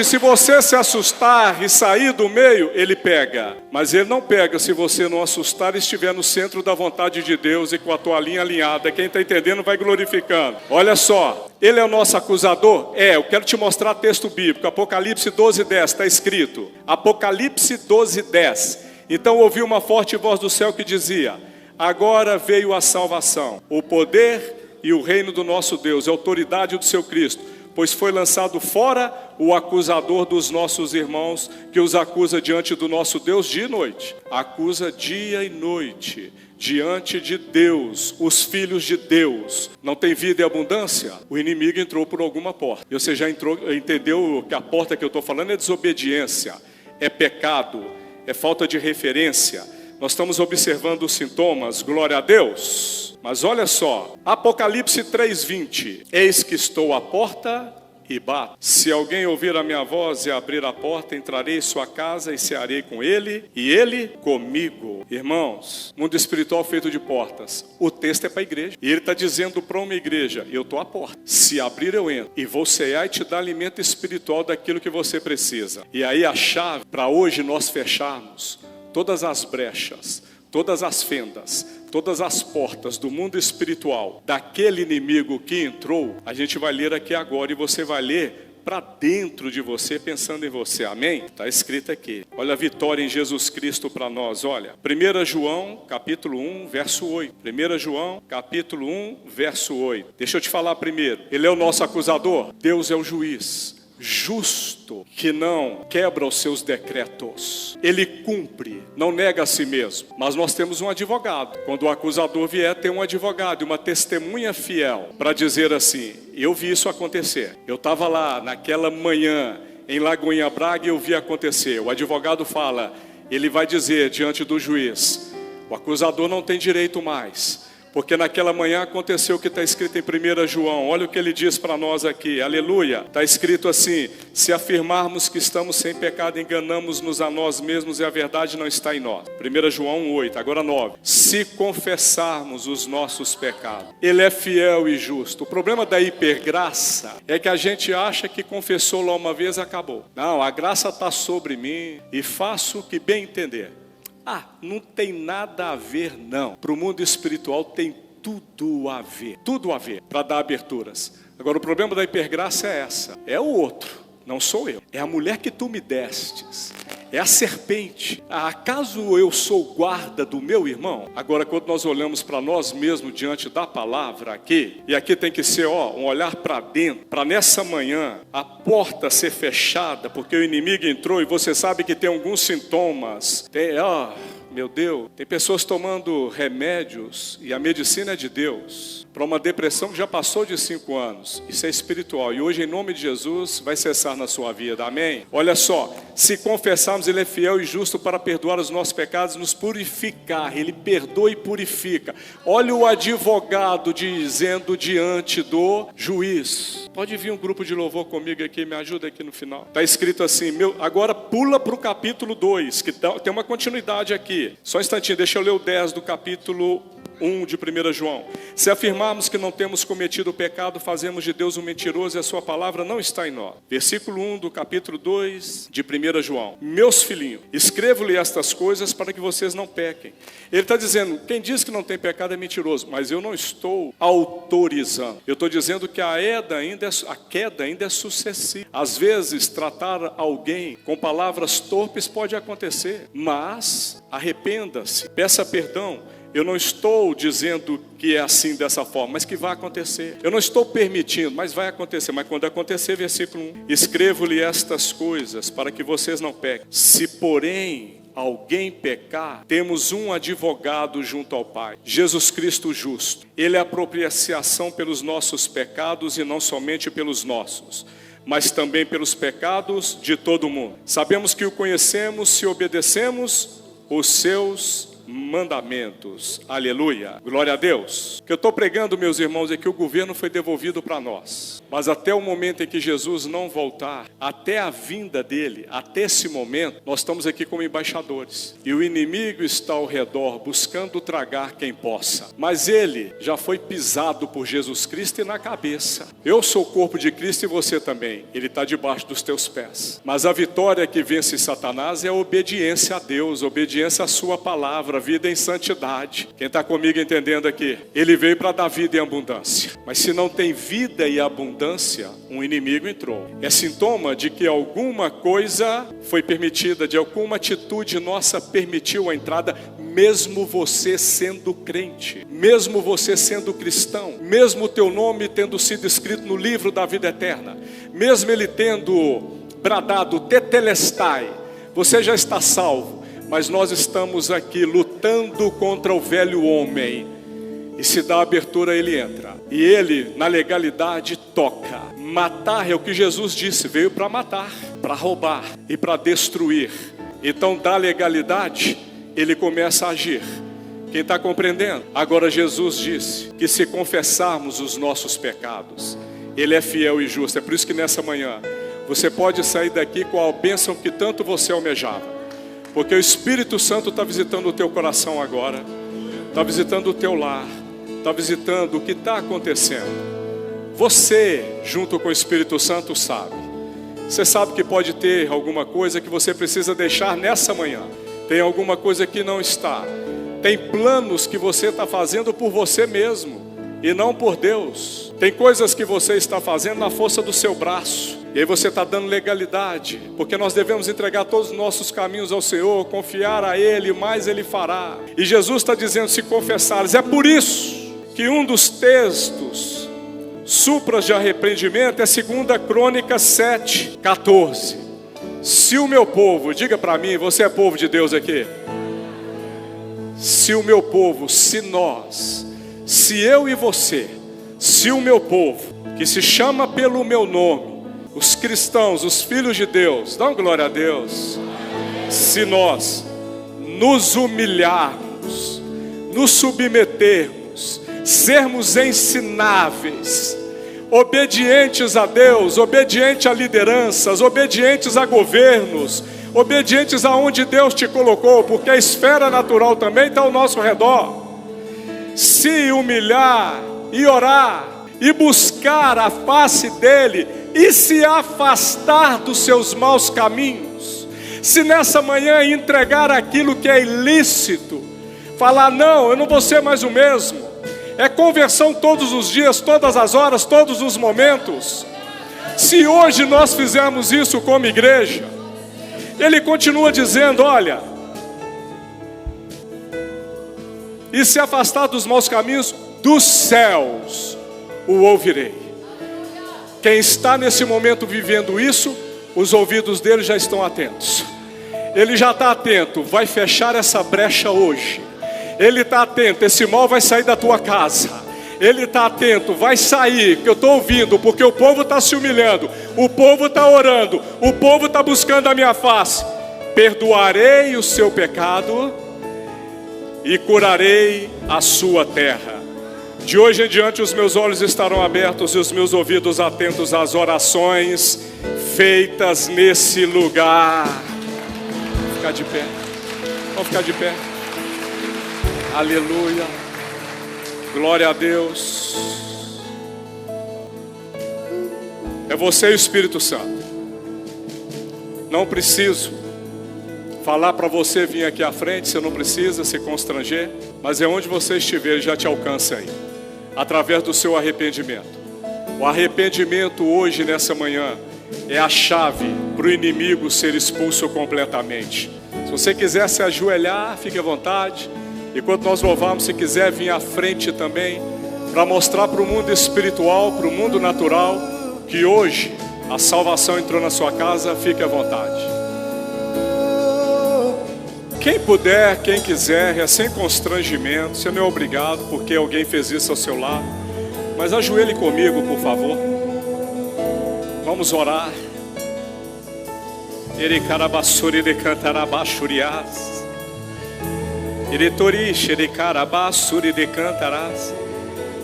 se você se assustar e sair do meio, ele pega, mas ele não pega se você não assustar e estiver no centro da vontade de Deus e com a tua linha alinhada. Quem está entendendo vai glorificando. Olha só, ele é o nosso acusador? Eu quero te mostrar texto bíblico, Apocalipse 12:10, está escrito, Apocalipse 12:10, então ouvi uma forte voz do céu que dizia, agora veio a salvação, o poder e o reino do nosso Deus, a autoridade do seu Cristo, pois foi lançado fora o acusador dos nossos irmãos, que os acusa diante do nosso Deus dia e noite. Acusa dia e noite diante de Deus, os filhos de Deus. Não tem vida e abundância? O inimigo entrou por alguma porta. E você já entendeu que a porta que eu estou falando é desobediência, é pecado, é falta de referência. Nós estamos observando os sintomas, glória a Deus. Mas olha só, Apocalipse 3:20, eis que estou à porta e bato. Se alguém ouvir a minha voz e abrir a porta, entrarei em sua casa e cearei com ele, e ele comigo. Irmãos, mundo espiritual feito de portas. O texto é para a igreja. E ele está dizendo para uma igreja, eu estou à porta. Se abrir, eu entro. E vou cear e te dar alimento espiritual daquilo que você precisa. E aí a chave para hoje nós fecharmos todas as brechas, todas as fendas, todas as portas do mundo espiritual, daquele inimigo que entrou, a gente vai ler aqui agora, e você vai ler para dentro de você, pensando em você, amém? Está escrito aqui, olha a vitória em Jesus Cristo para nós, olha, 1 João capítulo 1, verso 8, 1 João capítulo 1, verso 8, deixa eu te falar primeiro, ele é o nosso acusador, Deus é o juiz, justo, que não quebra os seus decretos, ele cumpre, não nega a si mesmo. Mas nós temos um advogado. Quando o acusador vier, tem um advogado e uma testemunha fiel para dizer assim, eu vi isso acontecer, eu estava lá naquela manhã em Lagoinha Braga e eu vi acontecer. O advogado fala, ele vai dizer diante do juiz, o acusador não tem direito mais, porque naquela manhã aconteceu o que está escrito em 1 João. Olha o que ele diz para nós aqui, aleluia. Está escrito assim, se afirmarmos que estamos sem pecado, enganamos-nos a nós mesmos e a verdade não está em nós. 1 João 8, agora 9. Se confessarmos os nossos pecados, ele é fiel e justo. O problema da hipergraça é que a gente acha que confessou lá uma vez e acabou. Não, a graça está sobre mim e faço o que bem entender. Não tem nada a ver não. Para o mundo espiritual tem tudo a ver para dar aberturas. Agora o problema da hipergraça é essa, é o outro, não sou eu, é a mulher que tu me destes, é a serpente. Acaso eu sou guarda do meu irmão? Agora quando nós olhamos para nós mesmos diante da palavra aqui, e aqui tem que ser um olhar para dentro, para nessa manhã a porta ser fechada, porque o inimigo entrou e você sabe que tem alguns sintomas, meu Deus, tem pessoas tomando remédios, e a medicina é de Deus, para uma depressão que já passou de 5 anos, isso é espiritual, e hoje em nome de Jesus vai cessar na sua vida, amém? Olha só, se confessarmos, ele é fiel e justo para perdoar os nossos pecados e nos purificar, ele perdoa e purifica. Olha o advogado dizendo diante do juiz. Pode vir um grupo de louvor comigo aqui, me ajuda aqui no final. Está escrito assim, agora pula para o capítulo 2, que tem uma continuidade aqui. Só um instantinho, deixa eu ler o 10 do capítulo 1 de 1 João. Se afirmarmos que não temos cometido o pecado, fazemos de Deus um mentiroso e a sua palavra não está em nós. Versículo 1 do capítulo 2 de 1 João. Meus filhinhos, escrevo-lhe estas coisas para que vocês não pequem. Ele está dizendo, quem diz que não tem pecado é mentiroso, mas eu não estou autorizando. Eu estou dizendo que a queda ainda é sucessiva. Às vezes, tratar alguém com palavras torpes pode acontecer, mas arrependa-se, peça perdão. Eu não estou dizendo que é assim dessa forma, mas que vai acontecer. Eu não estou permitindo, mas vai acontecer. Mas quando acontecer, versículo 1. Escrevo-lhe estas coisas para que vocês não pequem. Se porém alguém pecar, temos um advogado junto ao Pai, Jesus Cristo justo. Ele é a propiciação pelos nossos pecados e não somente pelos nossos, mas também pelos pecados de todo mundo. Sabemos que o conhecemos se obedecemos os seus mandamentos, aleluia, glória a Deus. O que eu estou pregando, meus irmãos, é que o governo foi devolvido para nós, mas até o momento em que Jesus não voltar, até a vinda dele, até esse momento, nós estamos aqui como embaixadores, e o inimigo está ao redor, buscando tragar quem possa, mas ele já foi pisado por Jesus Cristo e na cabeça. Eu sou o corpo de Cristo e você também, ele está debaixo dos teus pés, mas a vitória que vence Satanás é a obediência a Deus, obediência à sua palavra, vida vida em santidade. Quem está comigo entendendo aqui? Ele veio para dar vida em abundância. Mas se não tem vida e abundância, um inimigo entrou. É sintoma de que alguma coisa foi permitida, de alguma atitude nossa permitiu a entrada, mesmo você sendo crente, mesmo você sendo cristão, mesmo o teu nome tendo sido escrito no livro da vida eterna, mesmo ele tendo bradado tetelestai, você já está salvo. Mas nós estamos aqui lutando contra o velho homem. E se dá abertura, ele entra. E ele, na legalidade, toca. Matar é o que Jesus disse, veio para matar, para roubar e para destruir. Então, da legalidade, ele começa a agir. Quem está compreendendo? Agora Jesus disse que se confessarmos os nossos pecados, ele é fiel e justo. É por isso que nessa manhã você pode sair daqui com a bênção que tanto você almejava. Porque o Espírito Santo está visitando o teu coração agora, está visitando o teu lar, está visitando o que está acontecendo. Você, junto com o Espírito Santo, sabe. Você sabe que pode ter alguma coisa que você precisa deixar nessa manhã. Tem alguma coisa que não está. Tem planos que você está fazendo por você mesmo e não por Deus. Tem coisas que você está fazendo na força do seu braço. E aí você está dando legalidade, porque nós devemos entregar todos os nossos caminhos ao Senhor, confiar a Ele, mais Ele fará. E Jesus está dizendo, se confessares. É por isso que um dos textos supras de arrependimento é 2 Crônicas 7:14. Se o meu povo, diga para mim, você é povo de Deus aqui? Se o meu povo, se nós, se eu e você, se o meu povo, que se chama pelo meu nome, os cristãos, os filhos de Deus, dão glória a Deus. Se nós nos humilharmos, nos submetermos, sermos ensináveis, obedientes a Deus, obedientes a lideranças, obedientes a governos, obedientes aonde Deus te colocou, porque a esfera natural também está ao nosso redor. Se humilhar e orar e buscar a face dele e se afastar dos seus maus caminhos, se nessa manhã entregar aquilo que é ilícito, falar não, eu não vou ser mais o mesmo, é conversão todos os dias, todas as horas, todos os momentos. Se hoje nós fizermos isso como igreja, ele continua dizendo, olha, e se afastar dos maus caminhos, dos céus o ouvirei. Quem está nesse momento vivendo isso, os ouvidos dele já estão atentos. Ele já está atento, vai fechar essa brecha hoje. Ele está atento, esse mal vai sair da tua casa. Ele está atento, vai sair, que eu estou ouvindo, porque o povo está se humilhando, o povo está orando, o povo está buscando a minha face. Perdoarei o seu pecado e curarei a sua terra. De hoje em diante os meus olhos estarão abertos e os meus ouvidos atentos às orações feitas nesse lugar. Vamos ficar de pé. Vamos ficar de pé. Aleluia. Glória a Deus. É você e o Espírito Santo. Não preciso falar para você vir aqui à frente, você não precisa se constranger, mas é onde você estiver, ele já te alcança aí, através do seu arrependimento. O arrependimento hoje, nessa manhã, é a chave para o inimigo ser expulso completamente. Se você quiser se ajoelhar, fique à vontade. Enquanto nós louvamos, se quiser vir à frente também, para mostrar para o mundo espiritual, para o mundo natural, que hoje a salvação entrou na sua casa, fique à vontade. Quem puder, quem quiser, é sem constrangimento, você não é obrigado, porque alguém fez isso ao seu lado. Mas ajoelhe comigo, por favor. Vamos orar. Ericarabassuri de cantarabachuriás. Eretorixe de carabassuri de cantarás.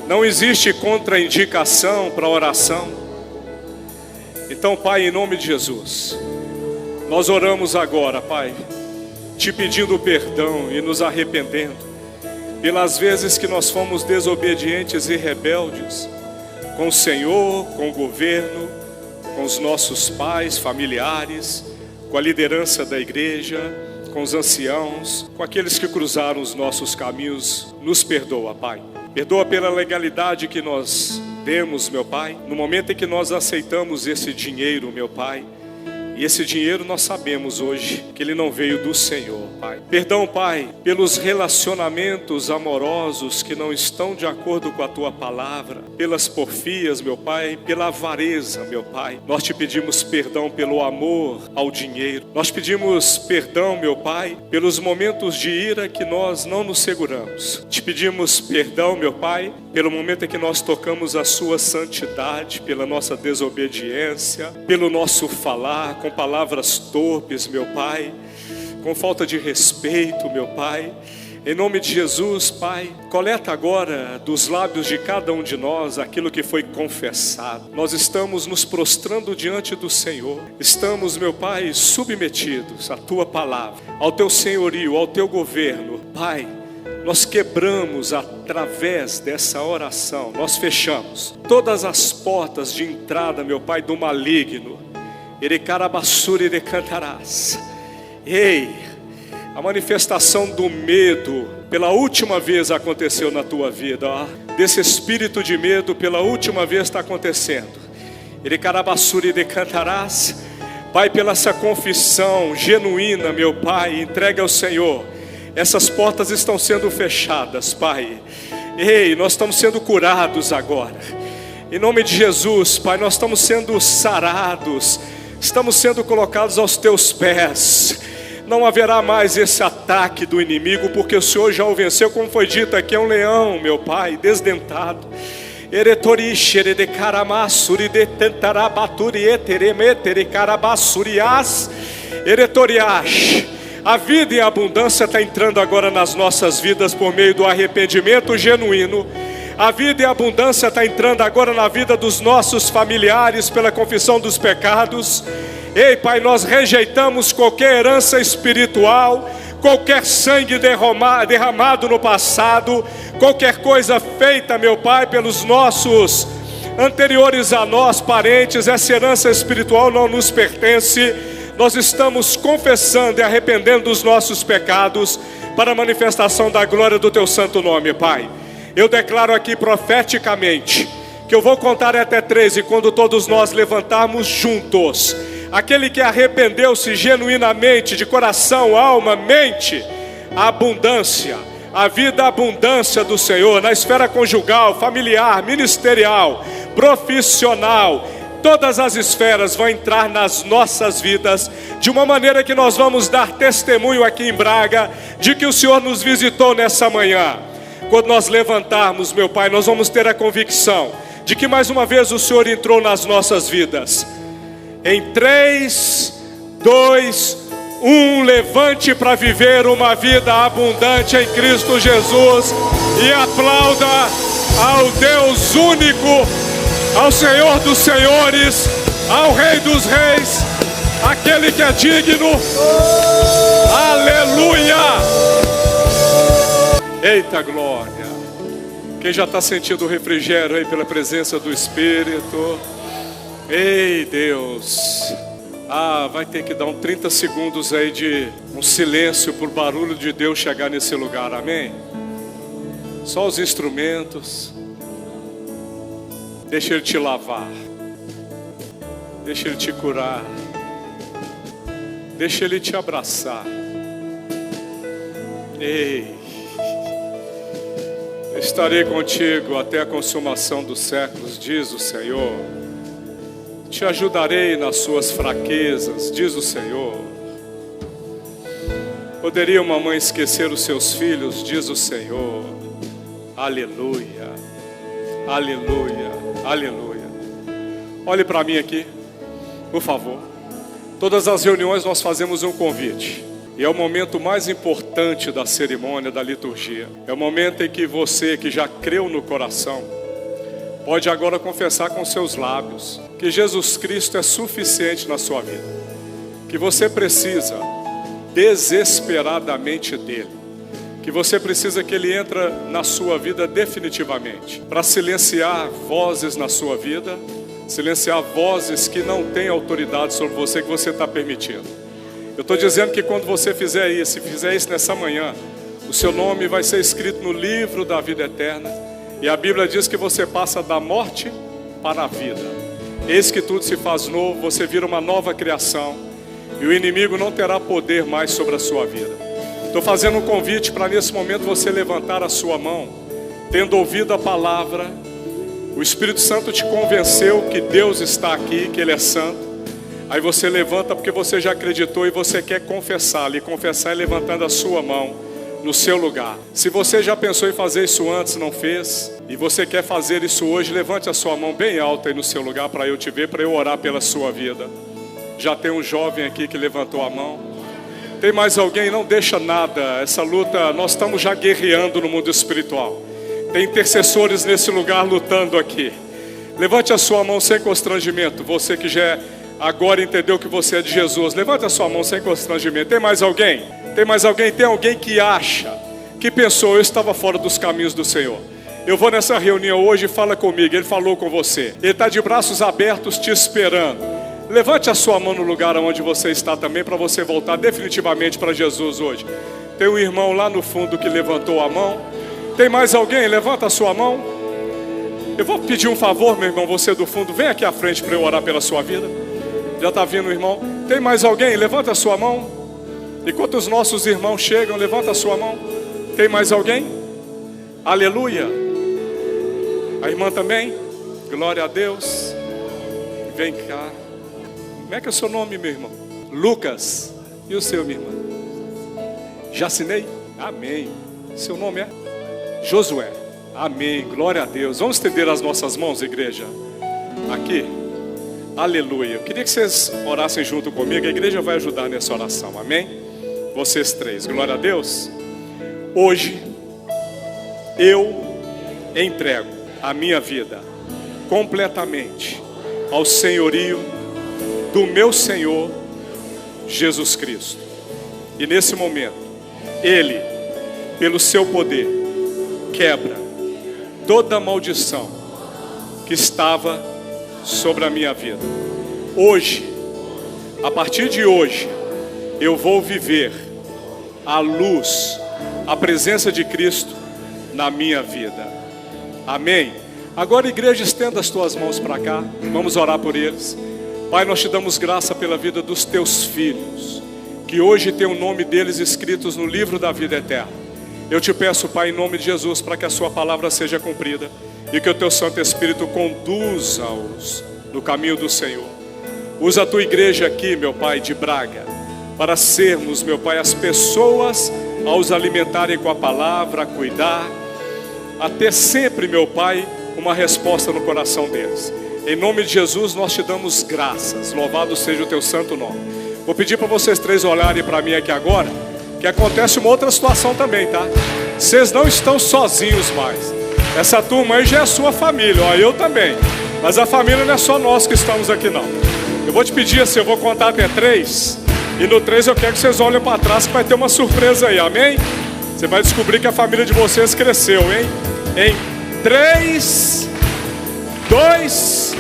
Não existe contraindicação para oração. Então, Pai, em nome de Jesus, nós oramos agora, Pai, te pedindo perdão e nos arrependendo pelas vezes que nós fomos desobedientes e rebeldes com o Senhor, com o governo, com os nossos pais, familiares, com a liderança da igreja, com os anciãos, com aqueles que cruzaram os nossos caminhos. Nos perdoa, Pai. Perdoa pela legalidade que nós demos, meu Pai, no momento em que nós aceitamos esse dinheiro, meu Pai. E esse dinheiro nós sabemos hoje que ele não veio do Senhor, Pai. Perdão, Pai, pelos relacionamentos amorosos que não estão de acordo com a Tua palavra, pelas porfias, meu Pai, pela avareza, meu Pai. Nós te pedimos perdão pelo amor ao dinheiro. Nós pedimos perdão, meu Pai, pelos momentos de ira que nós não nos seguramos. Te pedimos perdão, meu Pai, pelo momento em que nós tocamos a Sua santidade, pela nossa desobediência, pelo nosso falar com palavras torpes, meu Pai, com falta de respeito, meu Pai. Em nome de Jesus, Pai, coleta agora dos lábios de cada um de nós aquilo que foi confessado. Nós estamos nos prostrando diante do Senhor. Estamos, meu Pai, submetidos à Tua palavra, ao Teu senhorio, ao Teu governo. Pai, nós quebramos através dessa oração, nós fechamos todas as portas de entrada, meu Pai, do maligno. Erecarabassuri decantarás. Ei, a manifestação do medo pela última vez aconteceu na tua vida, ó. Desse espírito de medo pela última vez está acontecendo. Erecarabassuri decantarás. Pai, pela essa confissão genuína, meu Pai, entregue ao Senhor. Essas portas estão sendo fechadas, Pai. Ei, nós estamos sendo curados agora. Em nome de Jesus, Pai, nós estamos sendo sarados. Estamos sendo colocados aos Teus pés. Não haverá mais esse ataque do inimigo, porque o Senhor já o venceu, como foi dito aqui, é um leão, meu Pai, desdentado. Eretorish, eredecaramassuri, detentarabaturi, eteremetere, carabassurias, eretoriash. A vida e a abundância está entrando agora nas nossas vidas por meio do arrependimento genuíno. A vida e a abundância está entrando agora na vida dos nossos familiares pela confissão dos pecados. Ei, Pai, nós rejeitamos qualquer herança espiritual, qualquer sangue derramado no passado, qualquer coisa feita, meu Pai, pelos nossos anteriores a nós, parentes. Essa herança espiritual não nos pertence. Nós estamos confessando e arrependendo dos nossos pecados para a manifestação da glória do Teu santo nome, Pai. Eu declaro aqui profeticamente que eu vou contar até 3, e quando todos nós levantarmos juntos, aquele que arrependeu-se genuinamente, de coração, alma, mente, a abundância, a vida, a abundância do Senhor, na esfera conjugal, familiar, ministerial, profissional, todas as esferas vão entrar nas nossas vidas, de uma maneira que nós vamos dar testemunho aqui em Braga, de que o Senhor nos visitou nessa manhã. Quando nós levantarmos, meu Pai, nós vamos ter a convicção de que mais uma vez o Senhor entrou nas nossas vidas. Em 3, 2, 1, levante para viver uma vida abundante em Cristo Jesus e aplauda ao Deus único, ao Senhor dos senhores, ao Rei dos reis, aquele que é digno. Aleluia! Eita glória! Quem já está sentindo o refrigério aí pela presença do Espírito? Ei Deus! Vai ter que dar 30 segundos aí de um silêncio para o barulho de Deus chegar nesse lugar, amém? Só os instrumentos. Deixa Ele te lavar. Deixa Ele te curar. Deixa Ele te abraçar. Ei! Estarei contigo até a consumação dos séculos, diz o Senhor. Te ajudarei nas suas fraquezas, diz o Senhor. Poderia uma mãe esquecer os seus filhos, diz o Senhor. Aleluia, aleluia, aleluia. Olhe para mim aqui, por favor. Todas as reuniões nós fazemos um convite. E é o momento mais importante da cerimônia, da liturgia. É o momento em que você, que já creu no coração, pode agora confessar com seus lábios que Jesus Cristo é suficiente na sua vida, que você precisa desesperadamente dele, que você precisa que ele entre na sua vida definitivamente, para silenciar vozes na sua vida, silenciar vozes que não têm autoridade sobre você, que você está permitindo. Eu estou dizendo que quando você fizer isso nessa manhã, o seu nome vai ser escrito no livro da vida eterna. E a Bíblia diz que você passa da morte para a vida. Eis que tudo se faz novo, você vira uma nova criação. E o inimigo não terá poder mais sobre a sua vida. Estou fazendo um convite para nesse momento você levantar a sua mão. Tendo ouvido a palavra, o Espírito Santo te convenceu que Deus está aqui, que Ele é santo. Aí você levanta porque você já acreditou e você quer confessar. E confessar é levantando a sua mão no seu lugar. Se você já pensou em fazer isso antes, não fez, e você quer fazer isso hoje, levante a sua mão bem alta aí no seu lugar para eu te ver, para eu orar pela sua vida. Já tem um jovem aqui que levantou a mão. Tem mais alguém? Não deixa nada. Essa luta, nós estamos já guerreando no mundo espiritual. Tem intercessores nesse lugar lutando aqui. Levante a sua mão sem constrangimento. Você que já agora entendeu que você é de Jesus, levante a sua mão sem constrangimento. Tem mais alguém? Tem mais alguém? Tem alguém que acha, que pensou, eu estava fora dos caminhos do Senhor. Eu vou nessa reunião hoje, fala comigo. Ele falou com você. Ele está de braços abertos te esperando. Levante a sua mão no lugar onde você está também, para você voltar definitivamente para Jesus hoje. Tem um irmão lá no fundo que levantou a mão. Tem mais alguém? Levanta a sua mão. Eu vou pedir um favor, meu irmão, você do fundo, vem aqui à frente para eu orar pela sua vida. Já está vindo o irmão. Tem mais alguém? Levanta a sua mão. Enquanto os nossos irmãos chegam, levanta a sua mão. Tem mais alguém? Aleluia. A irmã também? Glória a Deus. Vem cá. Como é que é o seu nome, meu irmão? Lucas. E o seu, minha irmã? Jacinei? Amém. Seu nome é? Josué. Amém. Glória a Deus. Vamos estender as nossas mãos, igreja. Aqui. Aleluia. Eu queria que vocês orassem junto comigo. A igreja vai ajudar nessa oração. Amém? Vocês três. Glória a Deus. Hoje eu entrego a minha vida completamente ao senhorio do meu Senhor Jesus Cristo. E nesse momento, Ele, pelo seu poder, quebra toda maldição que estava sobre a minha vida. Hoje, a partir de hoje, eu vou viver a luz, a presença de Cristo na minha vida. Amém? Agora, igreja, estenda as tuas mãos para cá. Vamos orar por eles. Pai, nós te damos graça pela vida dos teus filhos, que hoje tem o nome deles escritos no livro da vida eterna. Eu te peço, Pai, em nome de Jesus, para que a sua palavra seja cumprida e que o teu Santo Espírito conduza-os no caminho do Senhor. Usa a tua igreja aqui, meu Pai, de Braga, para sermos, meu Pai, as pessoas a os alimentarem com a palavra, a cuidar, a ter sempre, meu Pai, uma resposta no coração deles. Em nome de Jesus nós te damos graças. Louvado seja o teu santo nome. Vou pedir para vocês três olharem para mim aqui agora, que acontece uma outra situação também, tá? Vocês não estão sozinhos mais. Essa turma aí já é a sua família, ó, eu também. Mas a família não é só nós que estamos aqui, não. Eu vou te pedir assim, eu vou contar até 3. E no 3 eu quero que vocês olhem para trás, que vai ter uma surpresa aí, amém? Você vai descobrir que a família de vocês cresceu, hein? Em 3, 2,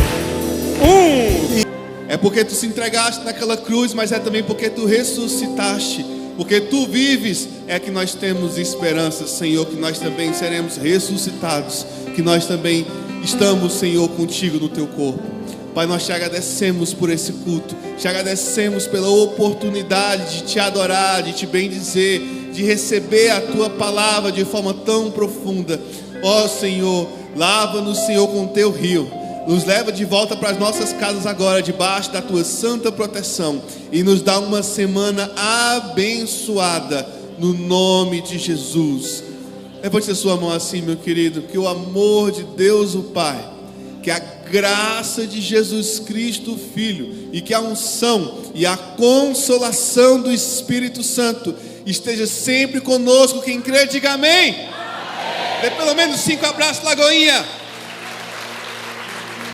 1. É porque tu se entregaste naquela cruz, mas é também porque tu ressuscitaste. Porque tu vives, é que nós temos esperança, Senhor, que nós também seremos ressuscitados, que nós também estamos, Senhor, contigo no teu corpo. Pai, nós te agradecemos por esse culto, te agradecemos pela oportunidade de te adorar, de te bendizer, de receber a tua palavra de forma tão profunda. Ó Senhor, lava-nos, Senhor, com o teu rio. Nos leva de volta para as nossas casas agora, debaixo da tua santa proteção. E nos dá uma semana abençoada, no nome de Jesus. Levante a sua mão assim, meu querido. Que o amor de Deus o Pai, que a graça de Jesus Cristo, o Filho, e que a unção e a consolação do Espírito Santo esteja sempre conosco. Quem crê, diga amém. Dê pelo menos 5 abraços, Lagoinha.